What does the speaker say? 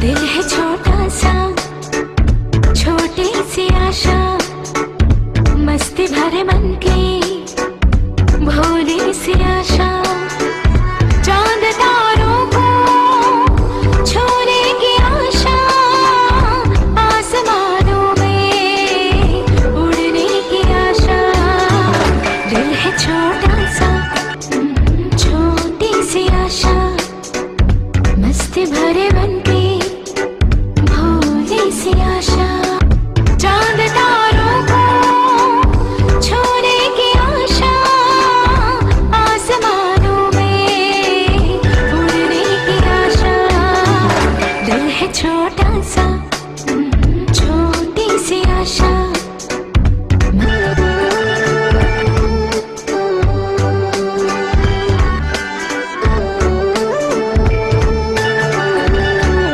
दिल है छोटा सा, छोटी सी आशा, मस्ती भरे मन की भोली सी आशा। चांद तारों को छूने की आशा, आसमानों में उड़ने की आशा। दिल है छोटा सा, छोटी सी आशा, मस्ती भरे मन की भोली सी आशा। चांद तारों को छूने की आशा, आसमानों में उड़ने की आशा। दिल है छोटा सा,